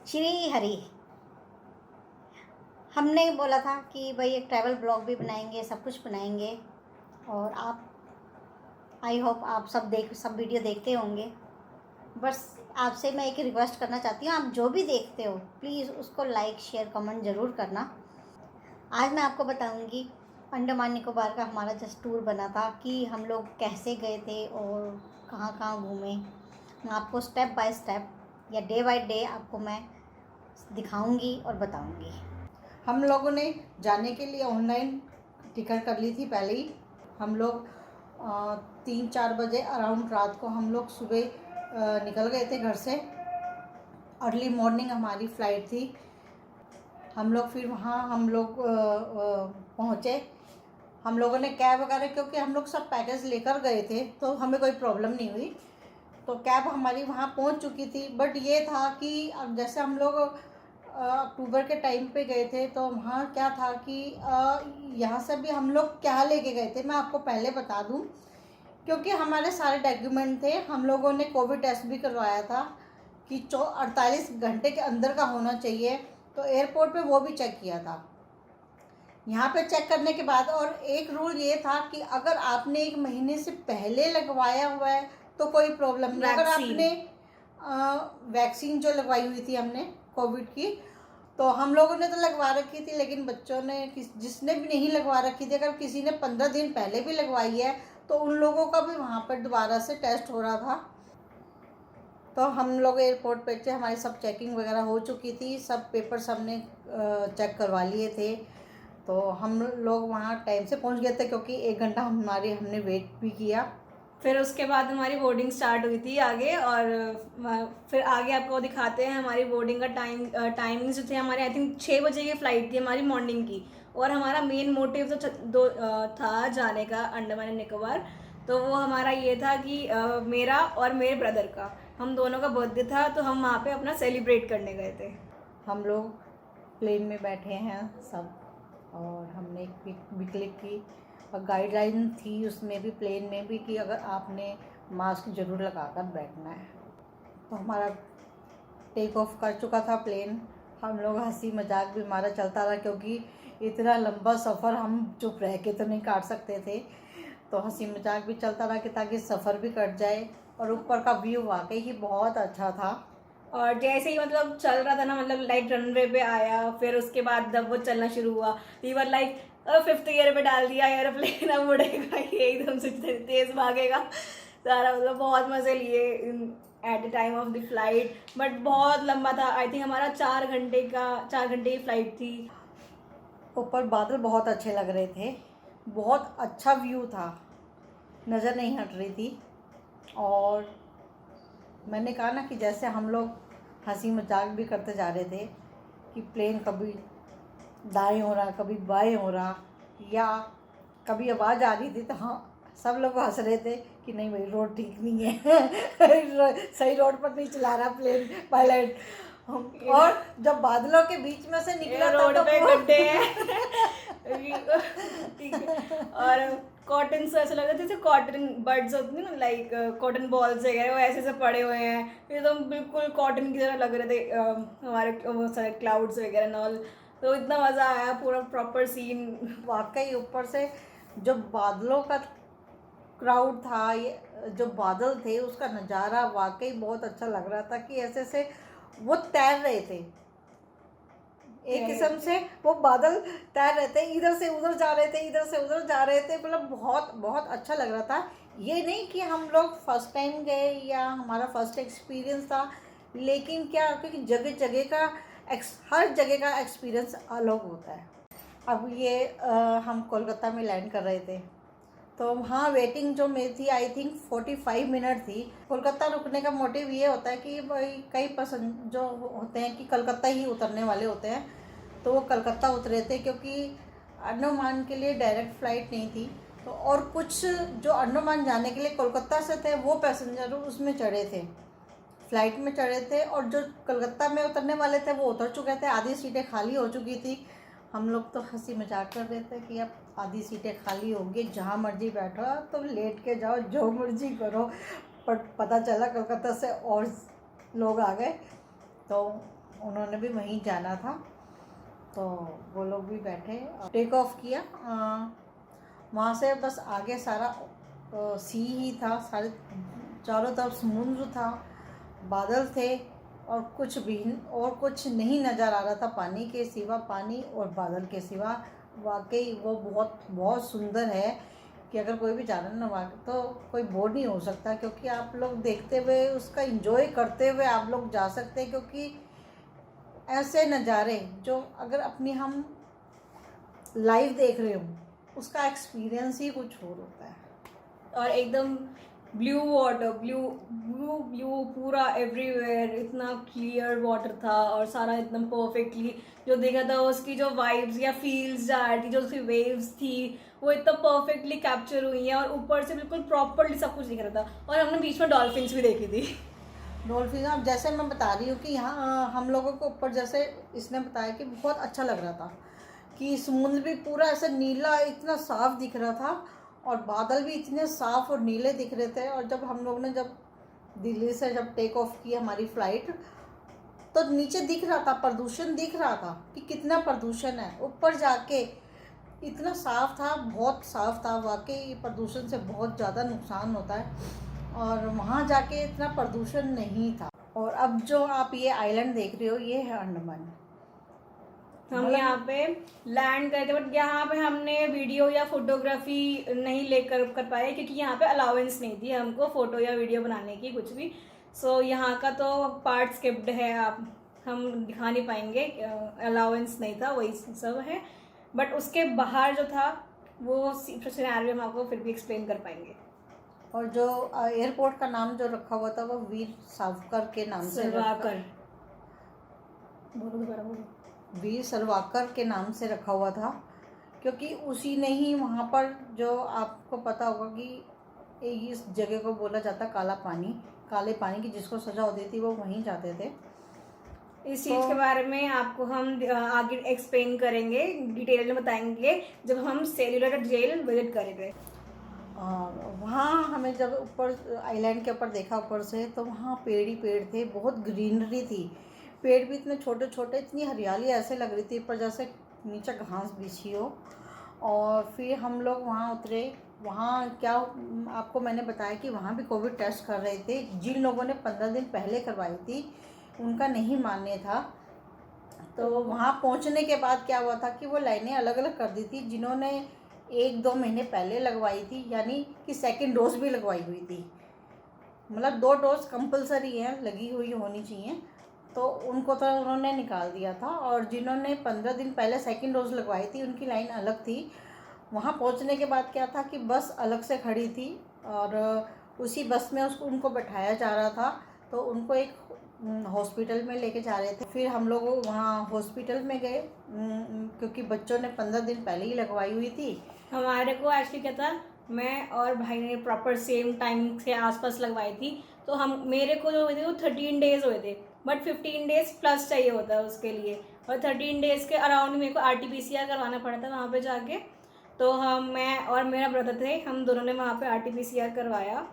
श्री हरि। हमने बोला था कि भाई एक ट्रैवल ब्लॉग भी बनाएंगे, सब कुछ बनाएंगे। और आप, आई होप आप सब वीडियो देखते होंगे। बस आपसे मैं एक रिक्वेस्ट करना चाहती हूँ, आप जो भी देखते हो प्लीज़ उसको लाइक शेयर कमेंट ज़रूर करना। आज मैं आपको बताऊँगी अंडमान निकोबार का हमारा जस्ट टूर बना था कि हम लोग कैसे गए थे और कहाँ कहाँ घूमे। मैं आपको स्टेप बाय स्टेप या डे बाय डे आपको मैं दिखाऊंगी और बताऊंगी। हम लोगों ने जाने के लिए ऑनलाइन टिकट कर ली थी पहले ही। हम लोग 3-4 बजे अराउंड रात को हम लोग सुबह निकल गए थे घर से। अर्ली मॉर्निंग हमारी फ़्लाइट थी। हम लोग फिर वहाँ हम लोग पहुँचे। हम लोगों ने कैब वगैरह, क्योंकि हम लोग सब पैकेज लेकर गए थे तो हमें कोई प्रॉब्लम नहीं हुई। तो कैब हमारी वहाँ पहुँच चुकी थी। बट ये था कि अब जैसे हम लोग अक्टूबर के टाइम पे गए थे तो वहाँ क्या था कि यहाँ से भी हम लोग क्या लेके गए थे मैं आपको पहले बता दूँ, क्योंकि हमारे सारे डॉक्यूमेंट थे। हम लोगों ने कोविड टेस्ट भी करवाया था कि 48 घंटे के अंदर का होना चाहिए, तो एयरपोर्ट पे वो भी चेक किया था। यहाँ पे चेक करने के बाद और एक रूल ये था कि अगर आपने 1 महीने से पहले लगवाया हुआ है तो कोई प्रॉब्लम नहीं। अगर आपने वैक्सीन जो लगवाई हुई थी हमने कोविड की, तो हम लोगों ने तो लगवा रखी थी, लेकिन बच्चों ने जिसने भी नहीं लगवा रखी थी, अगर किसी ने 15 दिन पहले भी लगवाई है तो उन लोगों का भी वहाँ पर दोबारा से टेस्ट हो रहा था। तो हम लोग एयरपोर्ट पे थे, हमारी सब चेकिंग वगैरह हो चुकी थी, सब पेपर्स हमने चेक करवा लिए थे। तो हम लोग वहाँ टाइम से पहुँच गए थे, क्योंकि 1 घंटा हमने वेट भी किया। फिर उसके बाद हमारी बोर्डिंग स्टार्ट हुई थी आगे। और फिर आगे आपको दिखाते हैं हमारी बोर्डिंग का टाइमिंग्स जो थे हमारे। आई थिंक 6 बजे की फ़्लाइट थी हमारी मॉर्निंग की। और हमारा मेन मोटिव तो था जाने का अंडमान एंड निकोबार। तो वो हमारा ये था कि मेरा और मेरे ब्रदर का, हम दोनों का बर्थडे था, तो हम वहाँ पे अपना सेलिब्रेट करने गए थे। हम लोग प्लेन में बैठे हैं सब, और हमने एक पिक भी क्लिक की। और गाइडलाइन थी उसमें भी, प्लेन में भी, कि अगर आपने मास्क ज़रूर लगाकर बैठना है। तो हमारा टेक ऑफ कर चुका था प्लेन। हम लोग हंसी मजाक भी हमारा चलता रहा, क्योंकि इतना लंबा सफ़र हम चुप रह के तो नहीं काट सकते थे। तो हंसी मजाक भी चलता रहा कि ताकि सफ़र भी कट जाए। और ऊपर का व्यू वाकई ही बहुत अच्छा था। और जैसे ही मतलब चल रहा था ना, मतलब लाइक रनवे पे आया, फिर उसके बाद जब वो चलना शुरू हुआ, we were like 5th gear पे डाल दिया एयरप्लेन, अब उड़ेगा ये, एकदम से तेज भागेगा सारा। मतलब बहुत मजे लिए at the time of the flight. But बहुत लंबा था। आई थिंक हमारा 4 घंटे की फ्लाइट थी। ऊपर बादल बहुत अच्छे लग रहे थे, बहुत अच्छा व्यू था, नज़र नहीं हट रही थी। और मैंने कहा ना कि जैसे हम लोग हंसी मजाक भी करते जा रहे थे कि प्लेन कभी दाएं हो रहा, कभी बाएं हो रहा, या कभी आवाज़ आ रही थी तो हाँ सब लोग हंस रहे थे कि नहीं भाई रोड ठीक नहीं है सही रोड पर नहीं चला रहा प्लेन पायलट। और जब बादलों के बीच में से निकला रोड तो पे गड्ढे हैं ठीक है। और कॉटन से ऐसा लग रहा था जैसे कॉटन बर्ड्स होती है ना, लाइक कॉटन बॉल्स वगैरह, वो ऐसे से पड़े हुए हैं एकदम बिल्कुल कॉटन की तरह लग रहे थे हमारे वो सारे क्लाउड्स वगैरह नॉल। तो इतना मज़ा आया, पूरा प्रॉपर सीन। वाकई ऊपर से जो बादलों का क्राउड था, ये जो बादल थे, उसका नज़ारा वाकई बहुत अच्छा लग रहा था कि ऐसे से वो तैर रहे थे। एक किस्म से वो बादल तैर रहे थे, इधर से उधर जा रहे थे, इधर से उधर जा रहे थे। मतलब बहुत बहुत अच्छा लग रहा था। ये नहीं कि हम लोग फर्स्ट टाइम गए या हमारा फर्स्ट एक्सपीरियंस था, लेकिन क्या, क्योंकि जगह जगह का हर जगह का एक्सपीरियंस अलग होता है। अब ये हम कोलकाता में लैंड कर रहे थे, तो वहाँ वेटिंग जो मेरी थी आई थिंक 45 मिनट थी। कोलकाता रुकने का मोटिव ये होता है कि भाई कई पसंद जो होते हैं कि कलकत्ता ही उतरने वाले होते हैं, तो वो कलकत्ता उतरे थे, क्योंकि अंडमान के लिए डायरेक्ट फ़्लाइट नहीं थी। तो और कुछ जो अंडमान जाने के लिए कोलकाता से थे वो पैसेंजर उसमें चढ़े थे, फ़्लाइट में चढ़े थे, और जो कलकत्ता में उतरने वाले थे वो उतर चुके थे, आधी सीटें खाली हो चुकी थी। हम लोग तो हंसी मजाक कर रहे थे कि अब आधी सीटें खाली होंगी, जहाँ मर्जी बैठो तो लेट के जाओ, जो मर्जी करो। पर पता चला कलकत्ता से और लोग आ गए। तो उन्होंने भी वहीं जाना था, तो वो लोग भी बैठे, टेक ऑफ किया। वहाँ से बस आगे सारा सी ही था, सारे चारों तरफ समुद्र था, बादल थे और कुछ भी और कुछ नहीं नज़र आ रहा था पानी के सिवा, पानी और बादल के सिवा। वाकई वो बहुत बहुत सुंदर है कि अगर कोई भी जाना ना वहाँ तो कोई बोर नहीं हो सकता, क्योंकि आप लोग देखते हुए उसका एंजॉय करते हुए आप लोग जा सकते हैं, क्योंकि ऐसे नज़ारे जो अगर अपनी हम लाइव देख रहे हो उसका एक्सपीरियंस ही कुछ और होता है। और एकदम blue water, blue blue blue पूरा एवरीवेयर, इतना क्लियर वाटर था और सारा एकदम परफेक्टली जो देखा था, उसकी जो वाइब्स या फील्स जा रही थी, जो उसकी वेव्स थी वो इतना परफेक्टली कैप्चर हुई है और ऊपर से बिल्कुल प्रॉपरली सब कुछ दिख रहा था। और हमने बीच में डॉल्फिन्स भी देखी थी। डॉल्फिन, अब जैसे मैं बता रही हूँ कि यहाँ हम लोगों को ऊपर जैसे इसने बताया कि बहुत अच्छा लग रहा था कि समुद्र भी पूरा ऐसा नीला इतना साफ दिख रहा था और बादल भी इतने साफ और नीले दिख रहे थे। और जब हम लोग ने जब दिल्ली से जब टेक ऑफ की हमारी फ़्लाइट, तो नीचे दिख रहा था, प्रदूषण दिख रहा था कि कितना प्रदूषण है। ऊपर जाके इतना साफ था, बहुत साफ था, वाकई प्रदूषण से बहुत ज़्यादा नुकसान होता है और वहाँ जाके इतना प्रदूषण नहीं था। और अब जो आप ये आइलैंड देख रहे हो ये है अंडमान। हम यहाँ पे लैंड गए थे, बट यहाँ पे हमने वीडियो या फोटोग्राफी नहीं लेकर कर पाए क्योंकि यहाँ पे अलाउंस नहीं थी हमको फोटो या वीडियो बनाने की कुछ भी। सो यहाँ का तो पार्ट स्किप्ड है, आप हम दिखा नहीं पाएंगे, अलाउंस नहीं था, वही सब है। बट उसके बाहर जो था वो सिनेरियो हम आपको फिर भी एक्सप्लेन कर पाएंगे। और जो एयरपोर्ट का नाम जो रखा हुआ था वो वीर सावरकर के नाम से सावरकर, बोलो दोबारा बोलो। वीर सावरकर के नाम से रखा हुआ था, क्योंकि उसी ने ही वहाँ पर, जो आपको पता होगा कि इस जगह को बोला जाता काला पानी, काले पानी की जिसको सजा होती थी वो वहीं जाते थे। इस चीज़ के बारे में आपको हम आगे एक्सप्लेन करेंगे, डिटेल में बताएंगे जब हम सेल्यूलर जेल विजिट करेंगे। वहाँ हमें जब ऊपर आइलैंड के ऊपर देखा ऊपर से, तो वहाँ पेड़ ही पेड़ थे, बहुत ग्रीनरी थी, पेड़ भी इतने छोटे छोटे, इतनी हरियाली ऐसे लग रही थी पर जैसे नीचे घास बिछी हो। और फिर हम लोग वहाँ उतरे। वहाँ क्या आपको मैंने बताया कि वहाँ भी कोविड टेस्ट कर रहे थे, जिन लोगों ने 15 दिन पहले करवाई थी उनका नहीं मान्य था। तो वहाँ पहुँचने के बाद क्या हुआ था कि वो लाइनें अलग अलग कर दी थी, जिन्होंने 1-2 महीने पहले लगवाई थी, यानी कि सेकंड डोज भी लगवाई हुई थी, मतलब 2 डोज कंपलसरी है, लगी हुई होनी चाहिए, तो उनको तो उन्होंने निकाल दिया था। और जिन्होंने 15 दिन पहले सेकंड डोज लगवाई थी उनकी लाइन अलग थी। वहाँ पहुँचने के बाद क्या था कि बस अलग से खड़ी थी और उसी बस में उनको बैठाया जा रहा था, तो उनको एक हॉस्पिटल में लेके जा रहे थे। फिर हम लोग वहाँ हॉस्पिटल में गए, क्योंकि बच्चों ने 15 दिन पहले ही लगवाई हुई थी। हमारे को एक्चुअली क्या था, मैं और भाई ने प्रॉपर सेम टाइम के आसपास लगवाई थी, तो हम मेरे को जो हुए थे वो 13 डेज़ हुए थे, बट 15 डेज़ प्लस चाहिए होता है उसके लिए। और 13 डेज़ के अराउंड मेरे को RT-PCR करवाना पड़ा था वहाँ पे जाके। तो मैं और मेरा ब्रदर थे, हम दोनों ने वहाँ पे RT-PCR करवाया।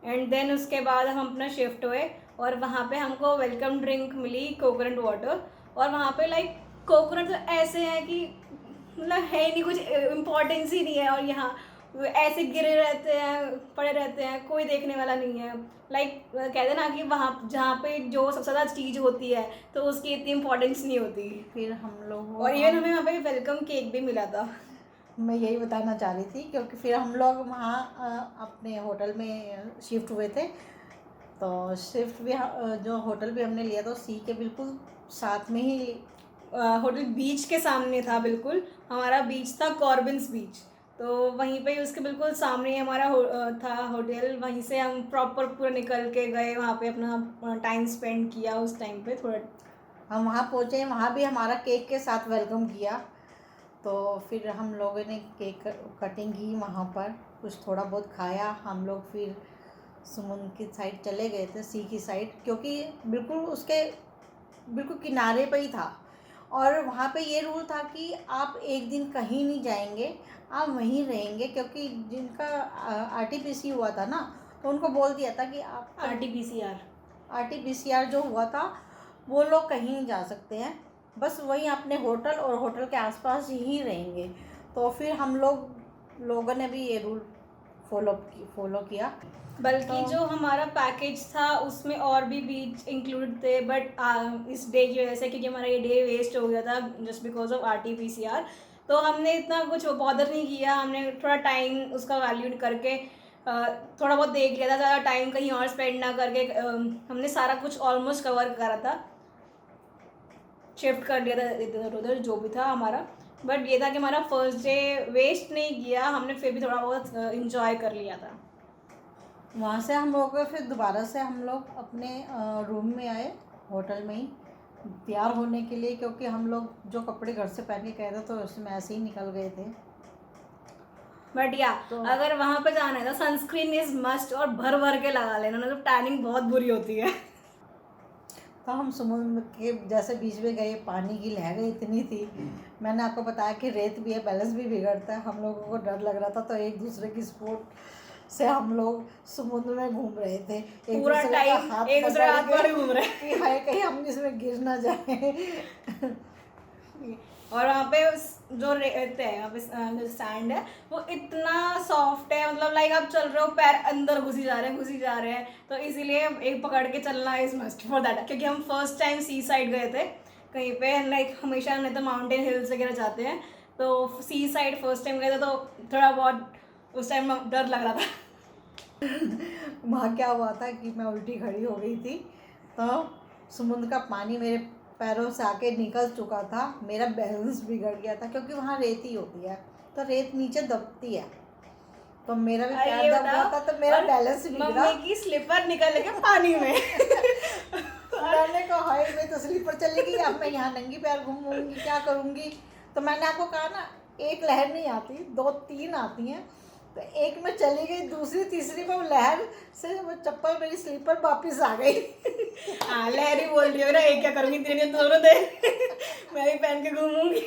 एंड देन उसके बाद हम अपना शिफ्ट हुए और वहाँ पे हमको वेलकम ड्रिंक मिली, कोकोनट वाटर। और वहाँ पे लाइक कोकोनट तो ऐसे है कि मतलब है नहीं, कुछ इम्पोर्टेंस ही नहीं है, और यहाँ ऐसे गिरे रहते हैं, पड़े रहते हैं, कोई देखने वाला नहीं है। लाइक कहते ना कि वहाँ जहाँ पे जो सबसे ज़्यादा चीज़ होती है तो उसकी इतनी इम्पोर्टेंस नहीं होती। फिर हम लोग और इवन हमें वहाँ पे वेलकम केक भी मिला था। मैं यही बताना चाह रही थी, क्योंकि फिर हम लोग वहाँ अपने होटल में शिफ्ट हुए थे। तो शिफ्ट भी जो होटल भी हमने लिया था सी के बिल्कुल साथ में ही, होटल बीच के सामने था, बिल्कुल हमारा बीच था कॉर्बिन्स बीच, तो वहीं पे उसके बिल्कुल सामने हमारा था होटल। वहीं से हम प्रॉपर पूरा निकल के गए, वहाँ पे अपना टाइम स्पेंड किया। उस टाइम पे थोड़ा हम वहाँ पहुँचे, वहाँ भी हमारा केक के साथ वेलकम किया। तो फिर हम लोगों ने केक कटिंग की, वहाँ पर कुछ थोड़ा बहुत खाया। हम लोग फिर समुद्र की साइड चले गए थे, सी की साइड, क्योंकि बिल्कुल उसके बिल्कुल किनारे पे ही था। और वहाँ पे ये रूल था कि आप एक दिन कहीं नहीं जाएंगे, आप वहीं रहेंगे, क्योंकि जिनका RT-PC हुआ था ना, तो उनको बोल दिया था कि आप RT-PCR RT-PCR जो हुआ था वो लोग कहीं नहीं जा सकते हैं, बस वहीं अपने होटल और होटल के आसपास ही रहेंगे। तो फिर हम लोगों ने भी ये रूल फॉलो किया। बल्कि तो जो हमारा पैकेज था उसमें और भी बीच इंक्लूड थे, बट इस डे की वजह से, क्योंकि हमारा ये डे वेस्ट हो गया था जस्ट बिकॉज ऑफ RT-PCR, तो हमने इतना कुछ बॉदर नहीं किया। हमने थोड़ा टाइम उसका वैल्यू करके थोड़ा बहुत देख लिया था, ज़्यादा टाइम कहीं और स्पेंड ना करके हमने सारा कुछ ऑलमोस्ट कवर करा था, शिफ्ट कर लिया था इधर उधर जो भी था हमारा। बट ये था कि हमारा फर्स्ट डे वेस्ट नहीं किया, हमने फिर भी थोड़ा बहुत इंजॉय कर लिया था। वहाँ से हम लोग फिर दोबारा से हम लोग अपने रूम में आए, होटल में ही तैयार होने के लिए, क्योंकि हम लोग जो कपड़े घर से पहन के गए थे तो उसमें ऐसे ही निकल गए थे। बट या तो अगर वहाँ पे जाना है तो सनस्क्रीन इज मस्ट, और भर भर के लगा लेना, मतलब टैनिंग बहुत बुरी होती है। तो हम समुद्र के जैसे बीच में गए, पानी की लहरें इतनी थी, मैंने आपको बताया कि रेत भी है, बैलेंस भी बिगड़ता है। हम लोगों को डर लग रहा था, तो एक दूसरे की सपोर्ट से हम लोग समुद्र में घूम रहे थे, पूरा टाइम एक दूसरे हाथ पर घूम रहे कि हाय कहीं हम इसमें गिर ना जाए। और वहाँ पे जो रेत है, वहाँ पे जो सैंड है वो इतना सॉफ्ट है, मतलब लाइक आप चल रहे हो पैर अंदर घुसी जा रहे हैं, तो इसीलिए एक पकड़ के चलना इज मस्ट फॉर दैट। क्योंकि हम फर्स्ट टाइम सी साइड गए थे कहीं पे, लाइक हमेशा नहीं तो माउंटेन हिल्स वगैरह जाते हैं, तो सी साइड फर्स्ट टाइम गए थे, तो थोड़ा बहुत उस टाइम डर लग रहा था। वहाँ क्या हुआ था कि मैं उल्टी खड़ी हो गई थी, तो समुद्र का पानी मेरे पैरों से आके निकल चुका था, मेरा बैलेंस बिगड़ गया था, क्योंकि वहाँ रेत ही होती है, तो रेत नीचे दबती है, तो मेरा भी पैर दब गया था, तो मेरा बैलेंस बिगड़ा। मम्मी की स्लीपर निकल गया पानी में। मैंने कहा हाय मैं तो स्लीपर चलेगी, अब मैं यहाँ नंगी पैर घूमूंगी, क्या करूँगी। तो मैंने आपको कहा ना, एक लहर नहीं आती, 2-3 आती हैं, तो एक में चली गई, दूसरी तीसरी में लहर से वो चप्पल मेरी स्लीपर वापस आ गई। हाँ, लहरी बोल रही हो ना, एक क्या करूँगी, तेरे दोनों दे, मैं भी पहन के घूमूंगी।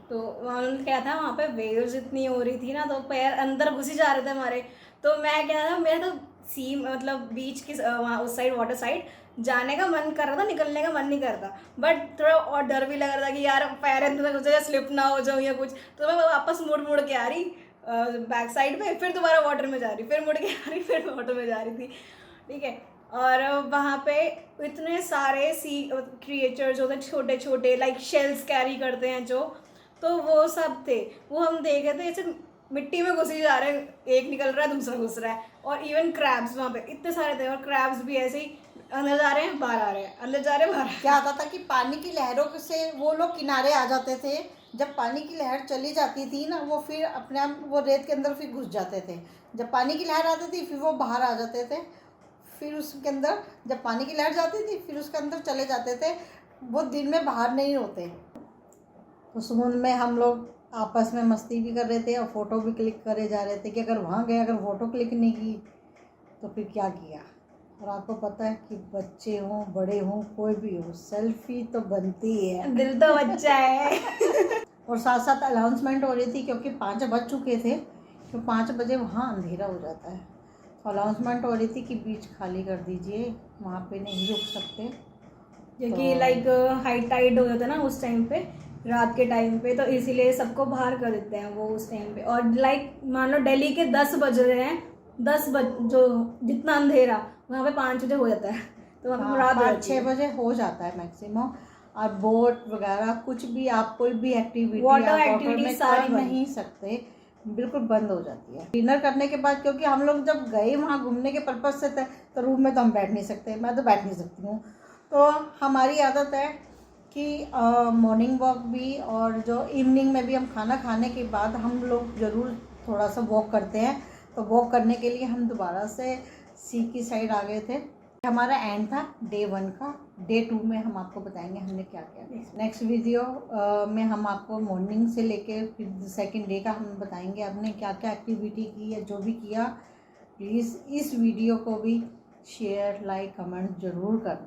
तो वहाँ क्या था, वहाँ पे वेव्स इतनी हो रही थी ना, तो पैर अंदर घुसी जा रहे थे हमारे। तो मैं क्या था, मेरा तो सी मतलब बीच की वहाँ उस साइड वाटर साइड जाने का मन कर रहा था, निकलने का मन नहीं करता, बट थोड़ा और डर भी लग रहा था कि यार पैर अंदर घुसे, स्लिप ना हो जाऊँ या कुछ। तो मैं वापस मुड़ के आ रही बैक साइड में, फिर दोबारा वाटर में जा रही, फिर मुड़ के आ रही, फिर वाटर में जा रही थी, ठीक है। और वहाँ पे इतने सारे सी क्रिएचर्स होते हैं, छोटे छोटे, लाइक शेल्स कैरी करते हैं जो, तो वो सब थे, वो हम देख रहे थे, ऐसे मिट्टी में घुसी जा रहे हैं, एक निकल रहा है दूसरा घुस रहा है। और इवन क्रैब्स वहाँ पे इतने सारे थे, और क्रैब्स भी ऐसे ही अंदर जा रहे हैं बाहर आ रहे हैं, अंदर जा रहे हैं बाहर। क्या होता था कि पानी की लहरों से वो लोग किनारे आ जाते थे, जब पानी की लहर चली जाती थी ना, वो फिर अपने आप वो रेत के अंदर फिर घुस जाते थे। जब पानी की लहर आती थी फिर वो बाहर आ जाते थे, फिर उसके अंदर जब पानी की लहर जाती थी फिर उसके अंदर चले जाते थे, वो दिन में बाहर नहीं होते। तो समुद्र में हम लोग आपस में मस्ती भी कर रहे थे और फ़ोटो भी क्लिक करे जा रहे थे कि अगर वहाँ गए, अगर फ़ोटो क्लिक नहीं की तो फिर क्या किया। और आपको पता है कि बच्चे हों बड़े हों कोई भी हो, सेल्फी तो बनती है, दिल तो बच्चा है। और साथ साथ अनाउंसमेंट हो रही थी, क्योंकि 5 बज चुके थे, तो 5 बजे वहाँ अंधेरा हो जाता है, तो अनाउंसमेंट हो रही थी कि बीच खाली कर दीजिए, वहाँ पे नहीं रुक सकते, क्योंकि लाइक हाई टाइड हो जाता है ना उस टाइम पे, रात के टाइम पे, तो इसीलिए सबको बाहर कर देते हैं वो उस टाइम पे। और लाइक मान लो दिल्ली के 10 बज रहे हैं, 10 बज जो जितना अंधेरा वहाँ पे 5 बजे हो जाता है, तो वहाँ पे रात 5-6 बजे हो जाता है मैक्सिमम। और बोट वगैरह कुछ भी, आप कोई भी एक्टिविटी वाटर में एक्टिविटी सारी कर नहीं सकते, बिल्कुल बंद हो जाती है। डिनर करने के बाद, क्योंकि हम लोग जब गए वहाँ घूमने के पर्पज से थे, तो रूम में तो हम बैठ नहीं सकते, मैं तो बैठ नहीं सकती हूँ। तो हमारी आदत है कि मॉर्निंग वॉक भी, और जो इवनिंग में भी हम खाना खाने के बाद हम लोग ज़रूर थोड़ा सा वॉक करते हैं। तो वॉक करने के लिए हम दोबारा से सी की साइड आ गए थे। हमारा एंड था डे 1 का। डे 2 में हम आपको बताएंगे हमने क्या किया। नेक्स्ट वीडियो में हम आपको मॉर्निंग से लेके फिर सेकंड डे का हम बताएंगे हमने क्या क्या एक्टिविटी की या जो भी किया। प्लीज़ इस वीडियो को भी शेयर, लाइक, कमेंट ज़रूर करना।